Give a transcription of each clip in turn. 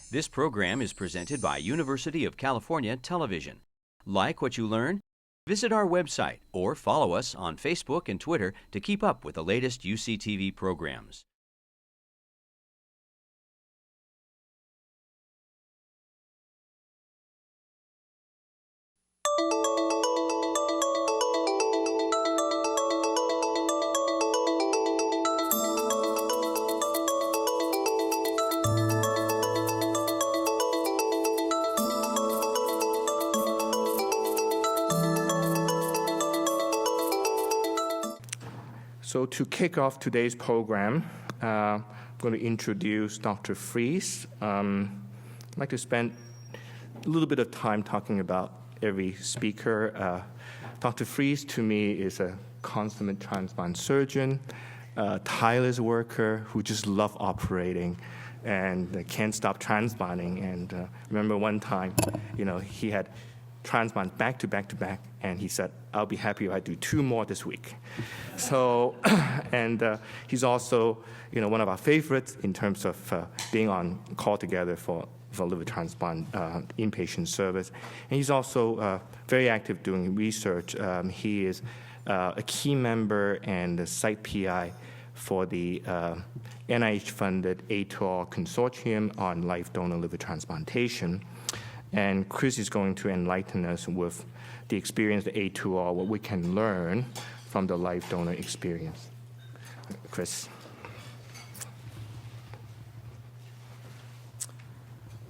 This program is presented by University of California Television. Like what you learn? Visit our website or follow us on Facebook and Twitter to keep up with the latest UCTV programs. So to kick off today's program, I'm going to introduce Dr. Fries. I'd like to spend a little bit of time talking about every speaker. Dr. Fries, to me, is a consummate transplant surgeon, a tireless worker who just loves operating and can't stop transplanting. And remember one time, he had transplant back to back to back, and he said, I'll be happy if I do 2 more this week. So, and he's also, one of our favorites in terms of being on call together for liver transplant inpatient service. And he's also very active doing research. He is a key member and a site PI for the NIH-funded A2ALL consortium on live donor liver transplantation. And Chris is going to enlighten us with the experience of A2ALL, what we can learn from the live donor experience. Chris.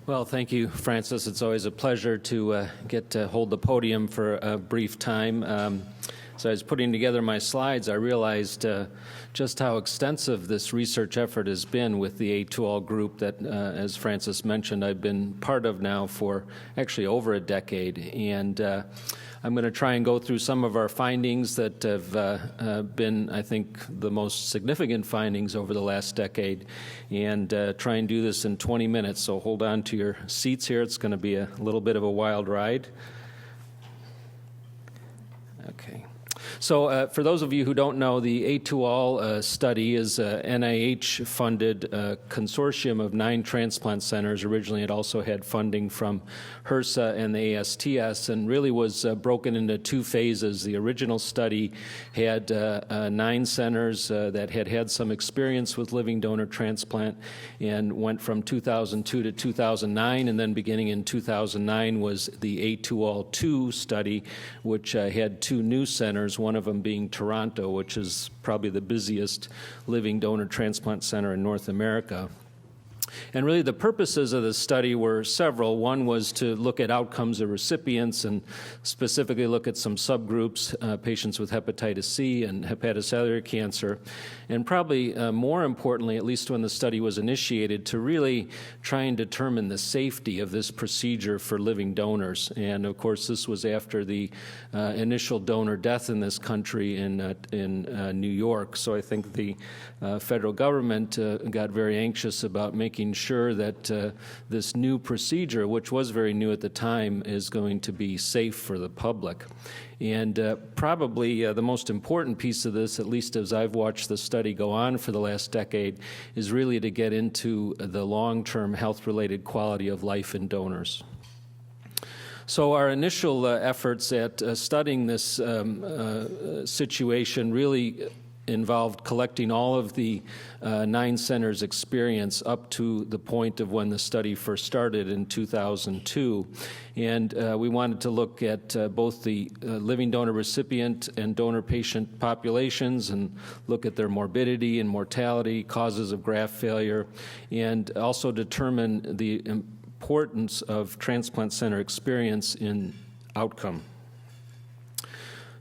Well, thank you, Francis. It's always a pleasure to get to hold the podium for a brief time. So I was putting together my slides, I realized just how extensive this research effort has been with the A2ALL group that, as Francis mentioned, I've been part of now for actually over a decade. And I'm going to try and go through some of our findings that have been, I think, the most significant findings over the last decade, and try and do this in 20 minutes. So hold on to your seats here. It's going to be a little bit of a wild ride. Okay. So for those of you who don't know, the A2ALL study is an NIH-funded consortium of 9 transplant centers. Originally, it also had funding from HRSA and the ASTS, and really was broken into 2 phases. The original study had 9 centers that had some experience with living donor transplant, and went from 2002 to 2009, and then beginning in 2009 was the A2ALL-2 study, which had 2 new centers, one of them being Toronto, which is probably the busiest living donor transplant center in North America. And really the purposes of the study were several. One was to look at outcomes of recipients and specifically look at some subgroups, patients with hepatitis C and hepatocellular cancer. And probably more importantly, at least when the study was initiated, to really try and determine the safety of this procedure for living donors. And of course, this was after the initial donor death in this country in New York. So I think the federal government got very anxious about making sure that this new procedure, which was very new at the time, is going to be safe for the public. And probably the most important piece of this, at least as I've watched the study go on for the last decade, is really to get into the long-term health-related quality of life in donors. So our initial efforts at studying this situation really involved collecting all of the 9 centers' experience up to the point of when the study first started in 2002. And we wanted to look at both the living donor recipient and donor patient populations and look at their morbidity and mortality, causes of graft failure, and also determine the importance of transplant center experience in outcome.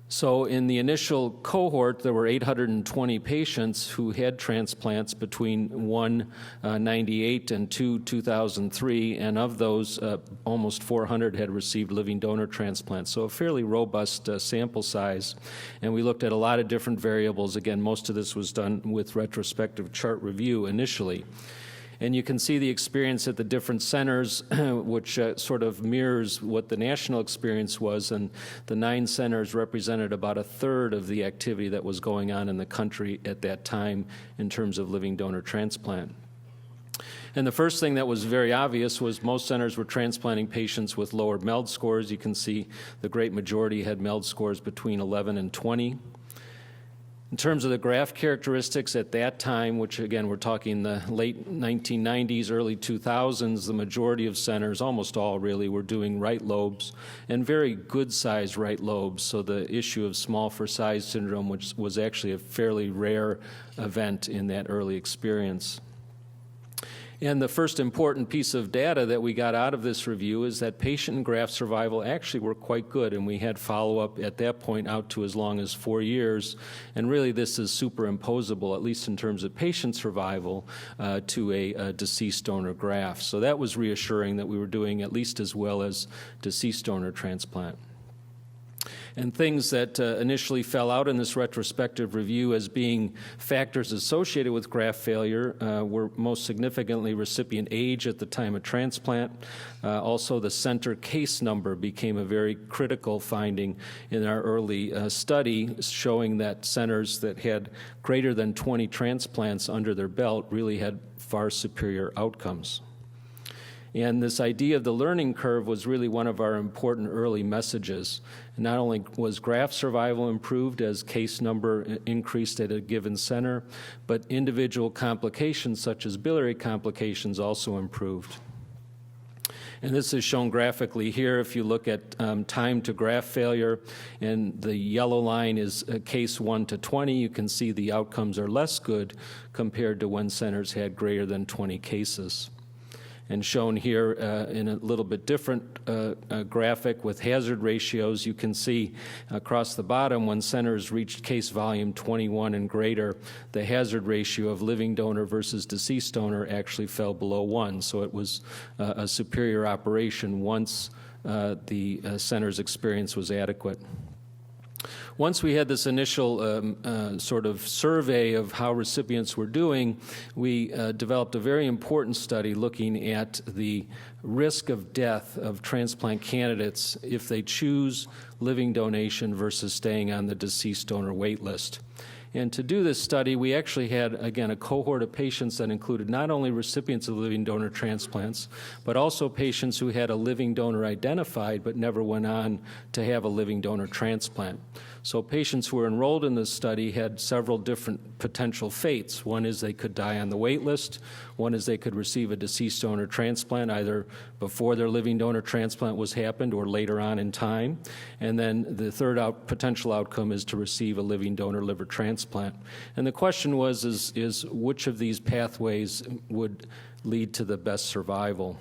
So in the initial cohort, there were 820 patients who had transplants between 198 and 2003, and of those, almost 400 had received living donor transplants, so a fairly robust sample size. And we looked at a lot of different variables. Again, most of this was done with retrospective chart review initially. And you can see the experience at the different centers, which sort of mirrors what the national experience was, and the 9 centers represented about 1/3 of the activity that was going on in the country at that time in terms of living donor transplant. And the first thing that was very obvious was most centers were transplanting patients with lower MELD scores. You can see the great majority had MELD scores between 11 and 20. In terms of the graft characteristics at that time, which again we're talking the late 1990s, early 2000s, the majority of centers, almost all really, were doing right lobes and very good sized right lobes. So the issue of small for size syndrome, which was actually a fairly rare event in that early experience. And the first important piece of data that we got out of this review is that patient and graft survival actually were quite good, and we had follow-up at that point out to as long as 4 years. And really this is superimposable, at least in terms of patient survival, to a deceased donor graft. So that was reassuring that we were doing at least as well as deceased donor transplant. And things that initially fell out in this retrospective review as being factors associated with graft failure were most significantly recipient age at the time of transplant. Also, the center case number became a very critical finding in our early study, showing that centers that had greater than 20 transplants under their belt really had far superior outcomes. And this idea of the learning curve was really one of our important early messages. Not only was graft survival improved as case number increased at a given center, but individual complications such as biliary complications also improved. And this is shown graphically here. If you look at time to graft failure, and the yellow line is case 1 to 20, you can see the outcomes are less good compared to when centers had greater than 20 cases. And shown here in a little bit different graphic with hazard ratios, you can see across the bottom when centers reached case volume 21 and greater, the hazard ratio of living donor versus deceased donor actually fell below 1. So it was a superior operation once the center's experience was adequate. Once we had this initial sort of survey of how recipients were doing, we developed a very important study looking at the risk of death of transplant candidates if they choose living donation versus staying on the deceased donor wait list. And to do this study, we actually had, again, a cohort of patients that included not only recipients of living donor transplants, but also patients who had a living donor identified but never went on to have a living donor transplant. So patients who were enrolled in this study had several different potential fates. One is they could die on the wait list. One is they could receive a deceased donor transplant either before their living donor transplant was happened or later on in time. And then the third potential outcome is to receive a living donor liver transplant. And the question was is which of these pathways would lead to the best survival?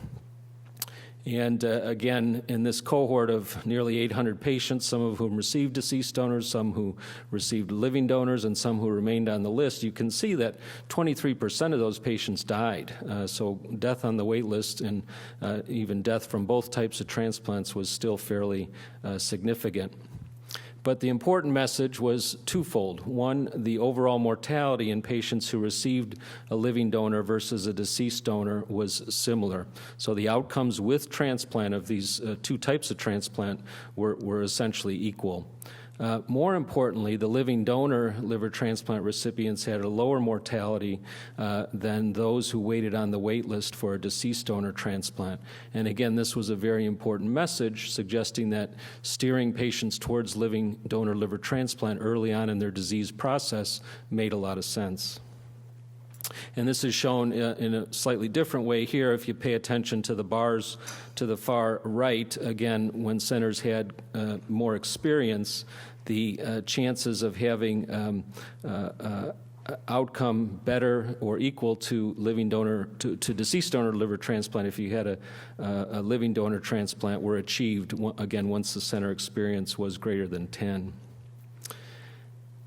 And again, in this cohort of nearly 800 patients, some of whom received deceased donors, some who received living donors, and some who remained on the list, you can see that 23% of those patients died. So death on the wait list and even death from both types of transplants was still fairly significant. But the important message was twofold. One, the overall mortality in patients who received a living donor versus a deceased donor was similar. So the outcomes with transplant of these two types of transplant were essentially equal. More importantly, the living donor liver transplant recipients had a lower mortality than those who waited on the wait list for a deceased donor transplant. And again, this was a very important message suggesting that steering patients towards living donor liver transplant early on in their disease process made a lot of sense. And this is shown in a slightly different way here. If you pay attention to the bars to the far right, again, when centers had more experience, the chances of having outcome better or equal to living donor to deceased donor liver transplant if you had a living donor transplant were achieved, again, once the center experience was greater than 10.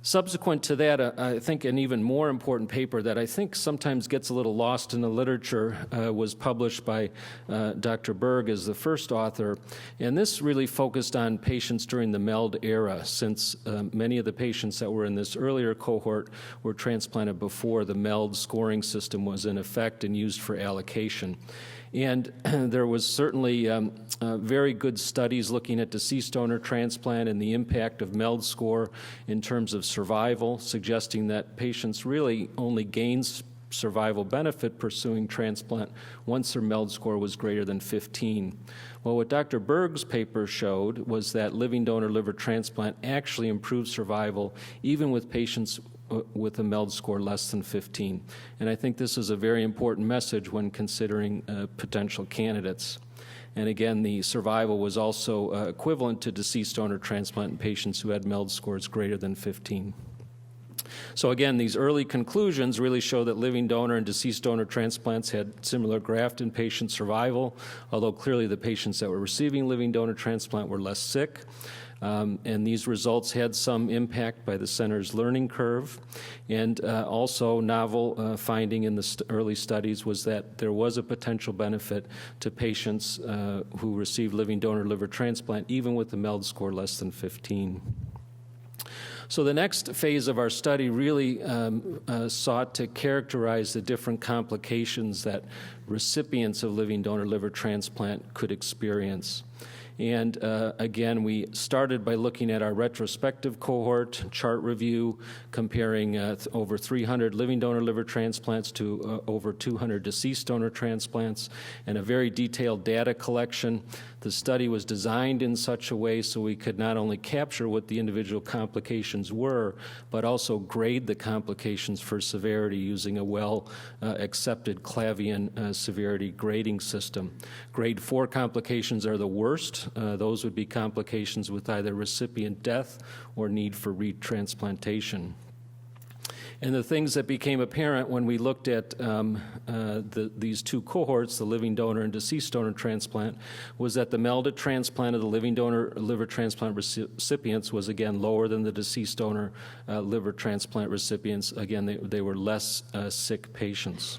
Subsequent to that, I think an even more important paper that I think sometimes gets a little lost in the literature was published by Dr. Berg as the first author, and this really focused on patients during the MELD era, since many of the patients that were in this earlier cohort were transplanted before the MELD scoring system was in effect and used for allocation. And there was certainly very good studies looking at deceased donor transplant and the impact of MELD score in terms of survival, suggesting that patients really only gained survival benefit pursuing transplant once their MELD score was greater than 15. Well, what Dr. Berg's paper showed was that living donor liver transplant actually improved survival even with patients with a MELD score less than 15. And I think this is a very important message when considering potential candidates. And again, the survival was also equivalent to deceased donor transplant in patients who had MELD scores greater than 15. So again, these early conclusions really show that living donor and deceased donor transplants had similar graft and patient survival, although clearly the patients that were receiving living donor transplant were less sick. And these results had some impact by the center's learning curve. And also novel finding in the early studies was that there was a potential benefit to patients who received living donor liver transplant, even with a MELD score less than 15. So the next phase of our study really sought to characterize the different complications that recipients of living donor liver transplant could experience. And again, we started by looking at our retrospective cohort chart review, comparing over 300 living donor liver transplants to over 200 deceased donor transplants, and a very detailed data collection. The study was designed in such a way so we could not only capture what the individual complications were, but also grade the complications for severity using a well-accepted Clavian severity grading system. Grade 4 complications are the worst. Those would be complications with either recipient death or need for retransplantation. And the things that became apparent when we looked at these two cohorts, the living donor and deceased donor transplant, was that the MELD at transplant of the living donor liver transplant recipients was again lower than the deceased donor liver transplant recipients. Again, they were less sick patients.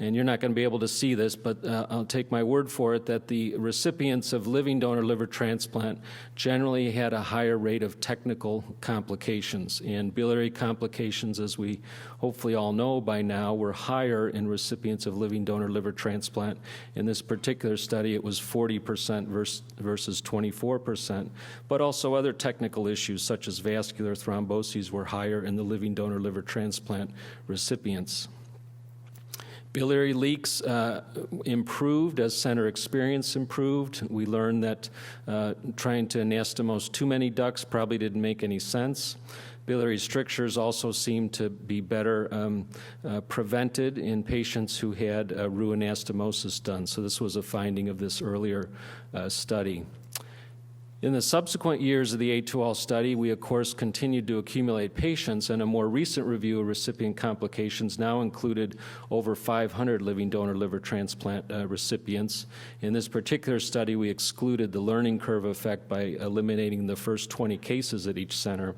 And you're not going to be able to see this, but I'll take my word for it that the recipients of living donor liver transplant generally had a higher rate of technical complications. And biliary complications, as we hopefully all know by now, were higher in recipients of living donor liver transplant. In this particular study, it was 40% versus 24%. But also other technical issues, such as vascular thromboses, were higher in the living donor liver transplant recipients. Biliary leaks improved as center experience improved. We learned that trying to anastomose too many ducts probably didn't make any sense. Biliary strictures also seemed to be better prevented in patients who had roux anastomosis done. So this was a finding of this earlier study. In the subsequent years of the A2ALL study, we of course continued to accumulate patients, and a more recent review of recipient complications now included over 500 living donor liver transplant recipients. In this particular study, we excluded the learning curve effect by eliminating the first 20 cases at each center.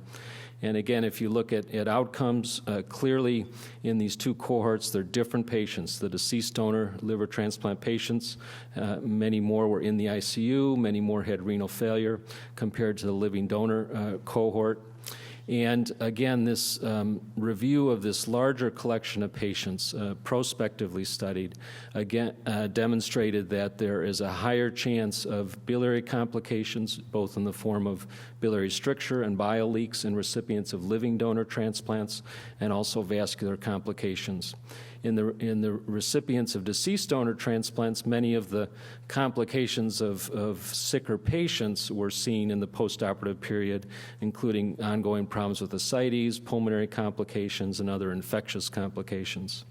And again, if you look at outcomes, clearly in these two cohorts, they're different patients. The deceased donor liver transplant patients, many more were in the ICU, many more had renal failure compared to the living donor cohort. And again, this review of this larger collection of patients, prospectively studied, again demonstrated that there is a higher chance of biliary complications, both in the form of biliary stricture and bile leaks in recipients of living donor transplants, and also vascular complications. In the recipients of deceased donor transplants, many of the complications of sicker patients were seen in the postoperative period, including ongoing problems with ascites, pulmonary complications, and other infectious complications.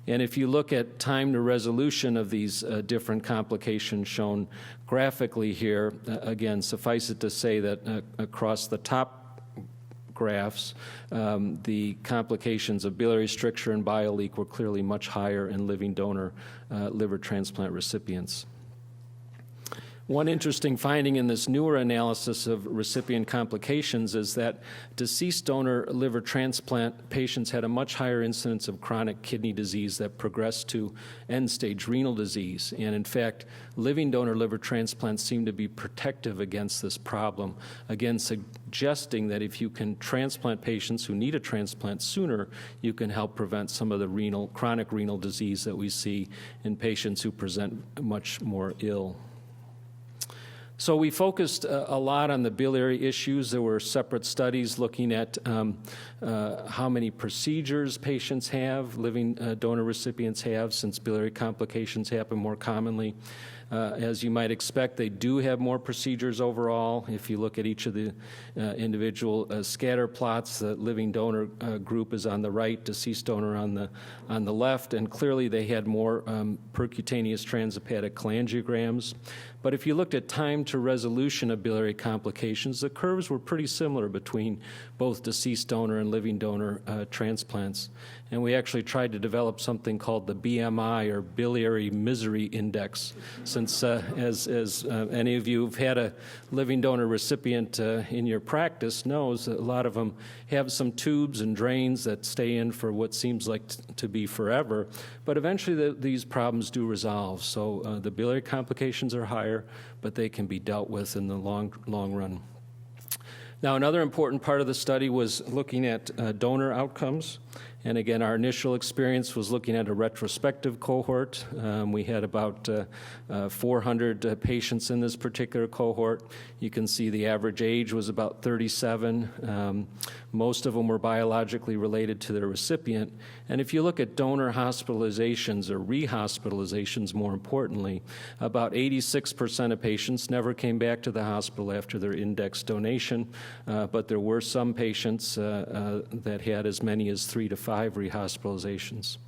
And if you look at time to resolution of these different complications shown graphically here, again, suffice it to say that across the top graphs, the complications of biliary stricture and bile leak were clearly much higher in living donor liver transplant recipients. One interesting finding in this newer analysis of recipient complications is that deceased donor liver transplant patients had a much higher incidence of chronic kidney disease that progressed to end-stage renal disease. And in fact, living donor liver transplants seem to be protective against this problem, again suggesting that if you can transplant patients who need a transplant sooner, you can help prevent some of the chronic renal disease that we see in patients who present much more ill. So we focused a lot on the biliary issues. There were separate studies looking at how many procedures patients have, living donor recipients have, since biliary complications happen more commonly. As you might expect, they do have more procedures overall. If you look at each of the individual scatter plots, the living donor group is on the right, deceased donor on the left, and clearly they had more percutaneous transhepatic cholangiograms. But if you looked at time to resolution of biliary complications, the curves were pretty similar between both deceased donor and living donor transplants. And we actually tried to develop something called the BMI, or Biliary Misery Index, since as any of you who've had a living donor recipient in your practice knows, that a lot of them have some tubes and drains that stay in for what seems like to be forever, but eventually these problems do resolve. So the biliary complications are higher, but they can be dealt with in the long run. Now, another important part of the study was looking at donor outcomes. And again, our initial experience was looking at a retrospective cohort. We had about 400 patients in this particular cohort. You can see the average age was about 37. Most of them were biologically related to their recipient. And if you look at donor hospitalizations, or rehospitalizations more importantly, about 86% of patients never came back to the hospital after their index donation, but there were some patients that had as many as 3 to 5 rehospitalizations.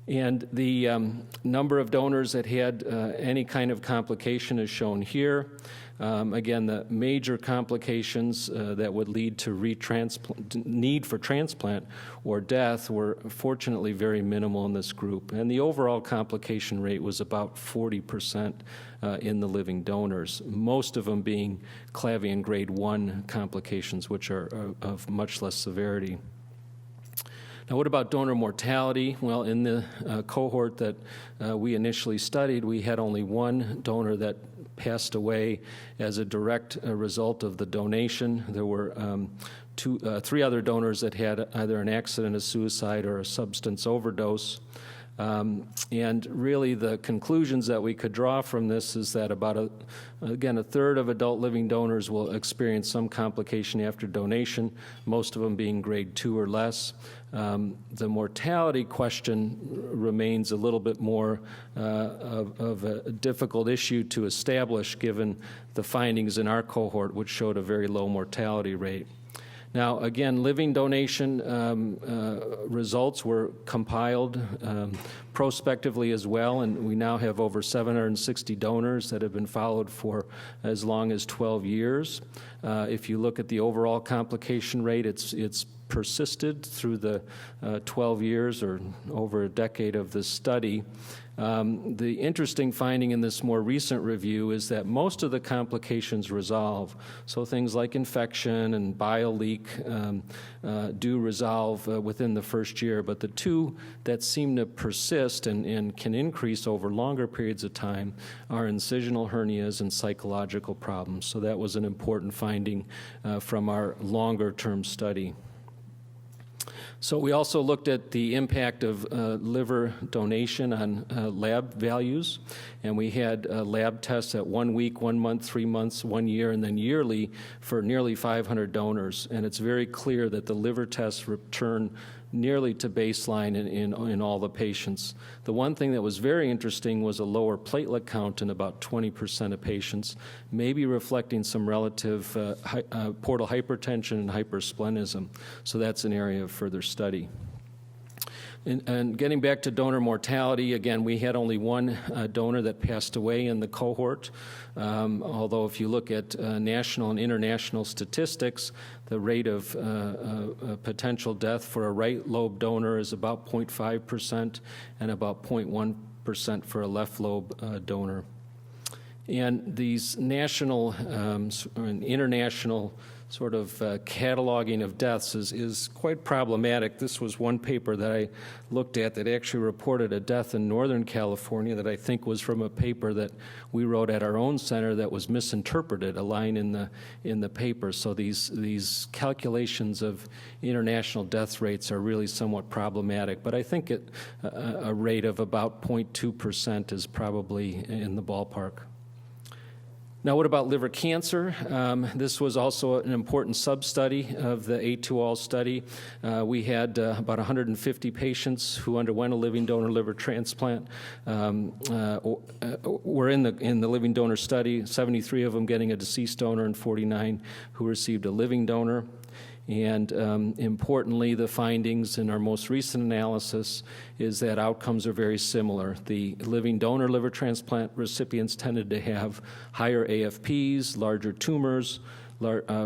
And the number of donors that had any kind of complication is shown here. Again, the major complications that would lead to need for transplant or death were fortunately very minimal in this group. And the overall complication rate was about 40% in the living donors, most of them being Clavian grade 1 complications, which are of much less severity. Now, what about donor mortality? Well, in the cohort that we initially studied, we had only one donor that passed away as a direct result of the donation. There were 3 other donors that had either an accident, a suicide, or a substance overdose. And really the conclusions that we could draw from this is that about a third of adult living donors will experience some complication after donation, most of them being grade 2 or less. The mortality question remains a little bit more of a difficult issue to establish, given the findings in our cohort, which showed a very low mortality rate. Now, again, living donation results were compiled prospectively as well, and we now have over 760 donors that have been followed for as long as 12 years. If you look at the overall complication rate, it's persisted through the 12 years or over a decade of this study. The interesting finding in this more recent review is that most of the complications resolve. So things like infection and bile leak do resolve within the first year, but the 2 that seem to persist and can increase over longer periods of time are incisional hernias and psychological problems. So that was an important finding from our longer-term study. So we also looked at the impact of liver donation on lab values, and we had lab tests at 1 week, 1 month, 3 months, 1 year, and then yearly for nearly 500 donors. And it's very clear that the liver tests return nearly to baseline in all the patients. The one thing that was very interesting was a lower platelet count in about 20% of patients, maybe reflecting some relative portal hypertension and hypersplenism. So that's an area of further study. And getting back to donor mortality, again, we had only one donor that passed away in the cohort. Although if you look at national and international statistics, the rate of potential death for a right lobe donor is about 0.5% and about 0.1% for a left lobe donor. And these national and international sort of cataloging of deaths is quite problematic. This was one paper that I looked at that actually reported a death in Northern California that I think was from a paper that we wrote at our own center that was misinterpreted, a line in the paper. So these calculations of international death rates are really somewhat problematic. But I think a rate of about 0.2% is probably in the ballpark. Now, what about liver cancer? This was also an important sub-study of the A2ALL study. We had about 150 patients who underwent a living donor liver transplant. Were in the living donor study, 73 of them getting a deceased donor and 49 who received a living donor. And importantly, the findings in our most recent analysis is that outcomes are very similar. The living donor liver transplant recipients tended to have higher AFPs, larger tumors,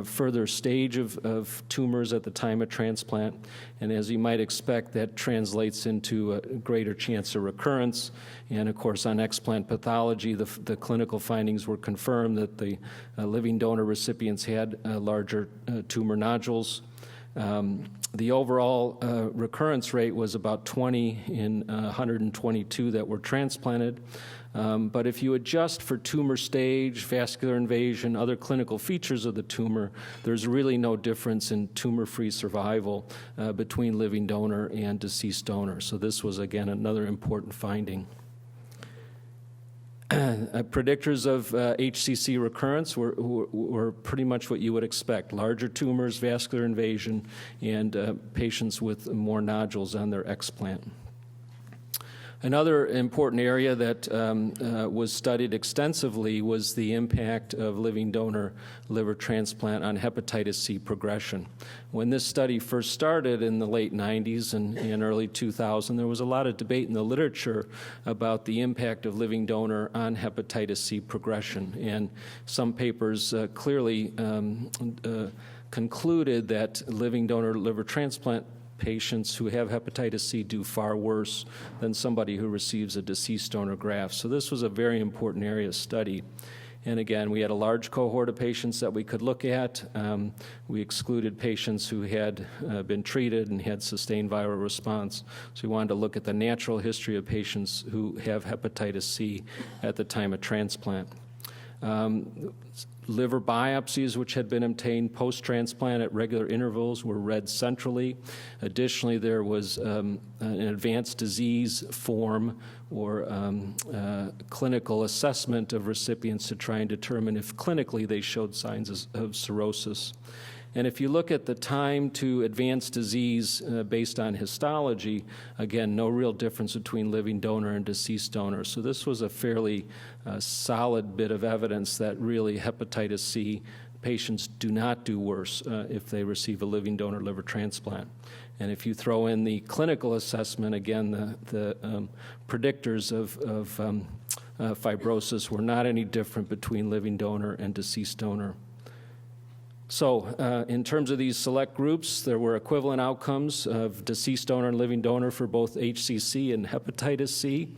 further stage of tumors at the time of transplant. And as you might expect, that translates into a greater chance of recurrence. And of course, on explant pathology, the clinical findings were confirmed that the living donor recipients had larger tumor nodules. The overall recurrence rate was about 20 in 122 that were transplanted. But if you adjust for tumor stage, vascular invasion, other clinical features of the tumor, there's really no difference in tumor-free survival between living donor and deceased donor. So this was, again, another important finding. Predictors of HCC recurrence were pretty much what you would expect: larger tumors, vascular invasion, and patients with more nodules on their explant. Another important area that was studied extensively was the impact of living donor liver transplant on hepatitis C progression. When this study first started in the late 90s and early 2000, there was a lot of debate in the literature about the impact of living donor on hepatitis C progression. And some papers clearly concluded that living donor liver transplant patients who have hepatitis C do far worse than somebody who receives a deceased donor graft. So this was a very important area of study. And again, we had a large cohort of patients that we could look at. We excluded patients who had been treated and had sustained viral response. So we wanted to look at the natural history of patients who have hepatitis C at the time of transplant. Liver biopsies, which had been obtained post-transplant at regular intervals, were read centrally. Additionally, there was an advanced disease form or clinical assessment of recipients to try and determine if clinically they showed signs of cirrhosis. And if you look at the time to advanced disease based on histology, again, no real difference between living donor and deceased donor. So this was a fairly solid bit of evidence that really hepatitis C patients do not do worse if they receive a living donor liver transplant. And if you throw in the clinical assessment, again, the predictors of fibrosis were not any different between living donor and deceased donor. So in terms of these select groups, there were equivalent outcomes of deceased donor and living donor for both HCC and hepatitis C.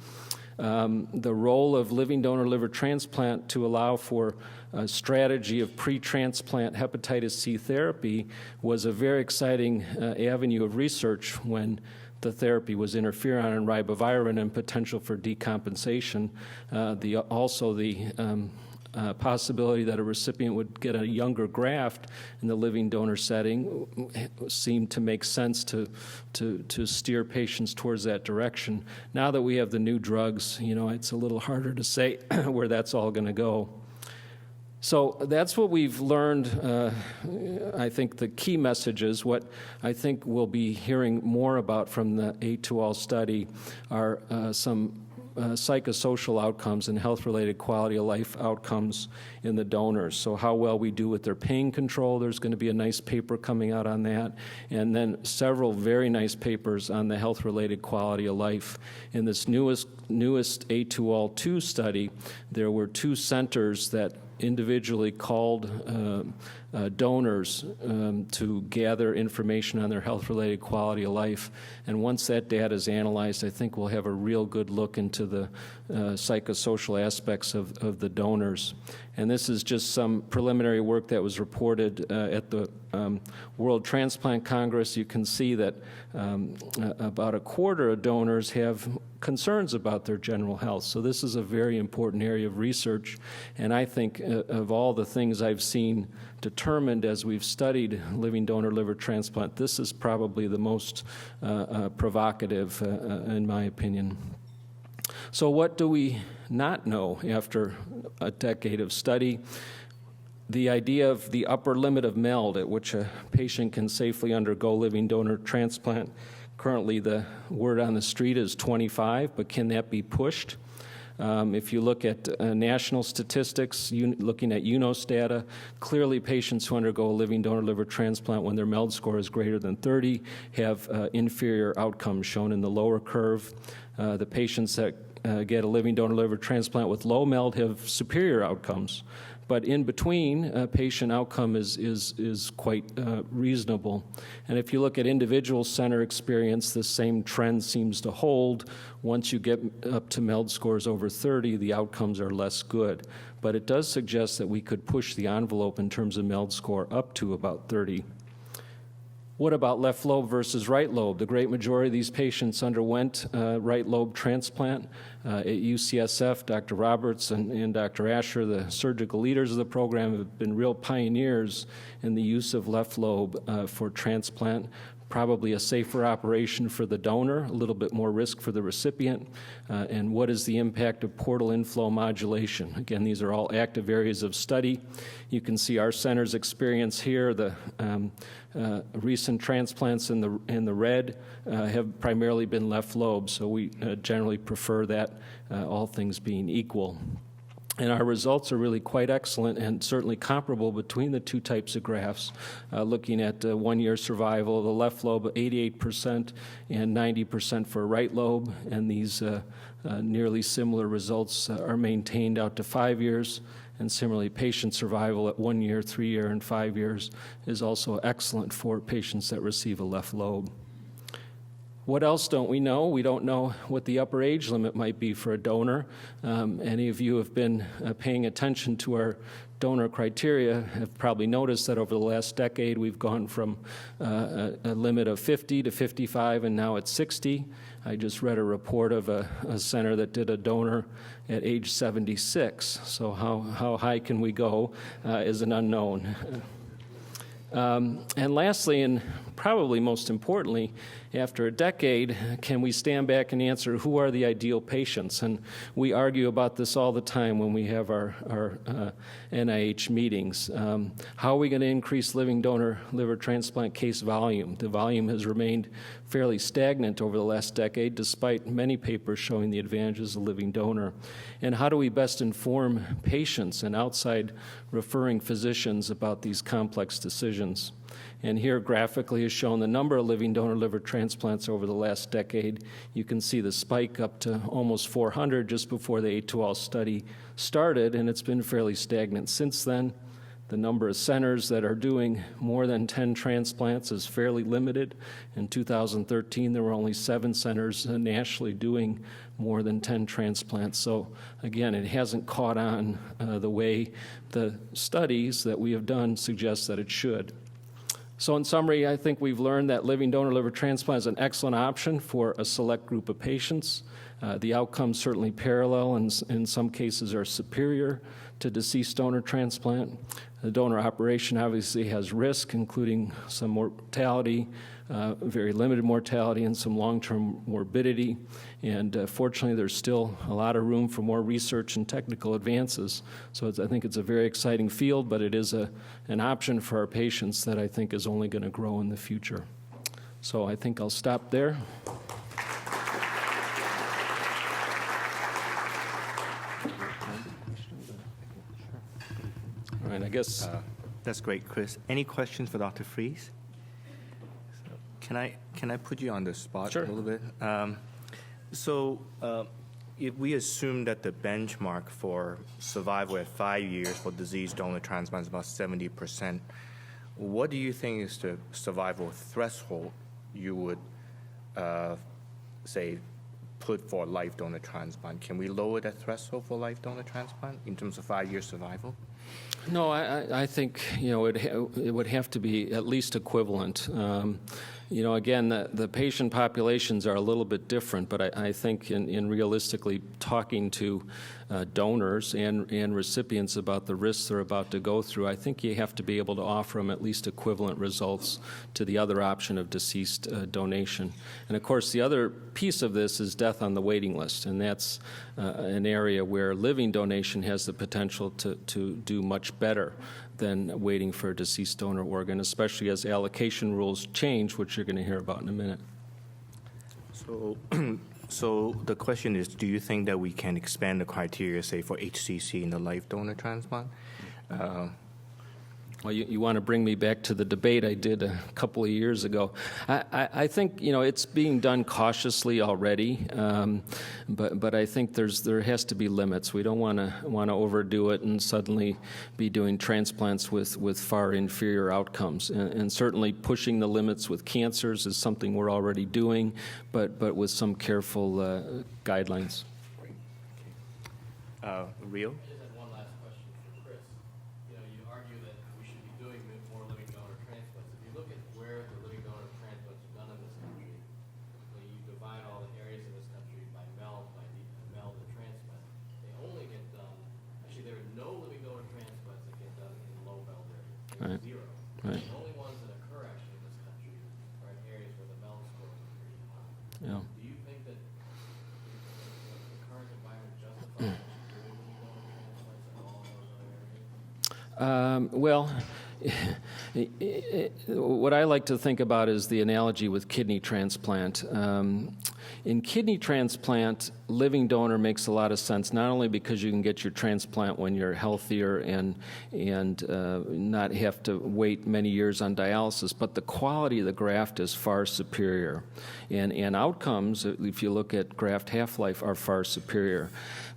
The role of living donor liver transplant to allow for a strategy of pre-transplant hepatitis C therapy was a very exciting avenue of research when the therapy was interferon and ribavirin and potential for decompensation. Also the possibility that a recipient would get a younger graft in the living donor setting seemed to make sense to steer patients towards that direction. Now that we have the new drugs, it's a little harder to say where that's all going to go. So that's what we've learned. I think the key messages, what I think we'll be hearing more about from the A2ALL study are some psychosocial outcomes and health-related quality of life outcomes in the donors. So how well we do with their pain control, there's going to be a nice paper coming out on that, and then several very nice papers on the health-related quality of life. In this newest A2ALL-2 study, there were 2 centers that individually called donors to gather information on their health-related quality of life. And once that data is analyzed, I think we'll have a real good look into the psychosocial aspects of the donors. And this is just some preliminary work that was reported at the World Transplant Congress. You can see that about a quarter of donors have concerns about their general health. So this is a very important area of research. And I think of all the things I've seen determined as we've studied living donor liver transplant, this is probably the most provocative, in my opinion. So what do we not know after a decade of study. The idea of the upper limit of MELD at which a patient can safely undergo living donor transplant. Currently, the word on the street is 25, but can that be pushed? If you look at national statistics, looking at UNOS data, clearly patients who undergo a living donor liver transplant when their MELD score is greater than 30 have inferior outcomes shown in the lower curve. The patients that get a living donor liver transplant with low MELD have superior outcomes. But in between, patient outcome is quite reasonable. And if you look at individual center experience, the same trend seems to hold. Once you get up to MELD scores over 30, the outcomes are less good. But it does suggest that we could push the envelope in terms of MELD score up to about 30. What about left lobe versus right lobe? The great majority of these patients underwent right lobe transplant. At UCSF, Dr. Roberts and Dr. Asher, the surgical leaders of the program, have been real pioneers in the use of left lobe for transplant. Probably a safer operation for the donor, a little bit more risk for the recipient. And what is the impact of portal inflow modulation? Again, these are all active areas of study. You can see our center's experience here. The recent transplants in the red have primarily been left lobe, so we generally prefer that, all things being equal. And our results are really quite excellent and certainly comparable between the two types of graphs, looking at 1-year survival, the left lobe 88% and 90% for right lobe, and these nearly similar results are maintained out to 5 years. And similarly, patient survival at 1 year, 3 year, and 5 years is also excellent for patients that receive a left lobe. What else don't we know? We don't know what the upper age limit might be for a donor. Any of you have been paying attention to our donor criteria have probably noticed that over the last decade we've gone from a limit of 50 to 55 and now it's 60. I just read a report of a center that did a donor at age 76. So how high can we go is an unknown. And lastly, and probably most importantly, after a decade, can we stand back and answer who are the ideal patients? And we argue about this all the time when we have our NIH meetings. How are we going to increase living donor liver transplant case volume? The volume has remained fairly stagnant over the last decade, despite many papers showing the advantages of living donor. And how do we best inform patients and outside referring physicians about these complex decisions? And here graphically is shown the number of living donor liver transplants over the last decade. You can see the spike up to almost 400 just before the A2ALL study started, and it's been fairly stagnant since then. The number of centers that are doing more than 10 transplants is fairly limited. In 2013, there were only 7 centers nationally doing more than 10 transplants. So again, it hasn't caught on the way the studies that we have done suggest that it should. So in summary, I think we've learned that living donor liver transplant is an excellent option for a select group of patients. The outcomes certainly parallel and in some cases are superior to deceased donor transplant. The donor operation obviously has risk, including some mortality, very limited mortality, and some long-term morbidity. And fortunately, there's still a lot of room for more research and technical advances. So I think it's a very exciting field, but it is an option for our patients that I think is only going to grow in the future. So I think I'll stop there. All right, I guess. That's great, Chris. Any questions for Dr. Fries? Can I put you on the spot Sure. a little bit? If we assume that the benchmark for survival at 5 years for diseased donor transplant is about 70%, what do you think is the survival threshold you would, say, put for life donor transplant? Can we lower that threshold for life donor transplant in terms of 5-year survival? No, I think it would have to be at least equivalent. You know, again, the patient populations are a little bit different, but I think in realistically talking to donors and recipients about the risks they're about to go through, I think you have to be able to offer them at least equivalent results to the other option of deceased donation. And of course, the other piece of this is death on the waiting list, and that's an area where living donation has the potential to do much better than waiting for a deceased donor organ, especially as allocation rules change, which you're going to hear about in a minute. So the question is, do you think that we can expand the criteria, say, for HCC in the live donor transplant? Well, you want to bring me back to the debate I did a couple of years ago. I think, you know, it's being done cautiously already, but I think there has to be limits. We don't want to overdo it and suddenly be doing transplants with far inferior outcomes. And certainly pushing the limits with cancers is something we're already doing, but with some careful guidelines. Rio? Right. Zero. Right. The only ones that occur actually in this country are in areas where the MELD score is pretty high. Yeah. Do you think that the current environment justifies doing living donor transplants in all those other areas? Well, what I like to think about is the analogy with kidney transplant. In kidney transplant, living donor makes a lot of sense, not only because you can get your transplant when you're healthier and not have to wait many years on dialysis, but the quality of the graft is far superior. And outcomes, if you look at graft half-life, are far superior.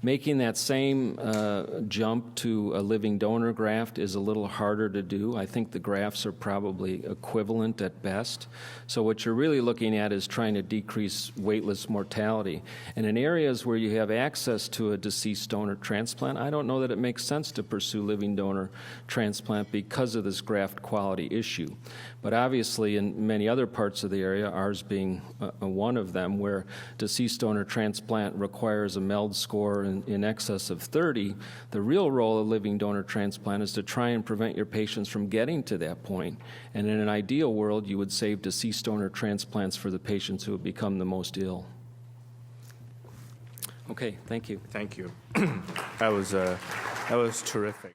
Making that same jump to a living donor graft is a little harder to do. I think the grafts are probably equivalent at best. So what you're really looking at is trying to decrease weightless mortality. And in areas where you have access to a deceased donor transplant, I don't know that it makes sense to pursue living donor transplant because of this graft quality issue. But obviously in many other parts of the area, ours being one of them, where deceased donor transplant requires a MELD score in excess of 30, the real role of living donor transplant is to try and prevent your patients from getting to that point. And in an ideal world, you would save deceased donor transplants for the patients who have become the most ill. Okay, thank you. Thank you. That was terrific.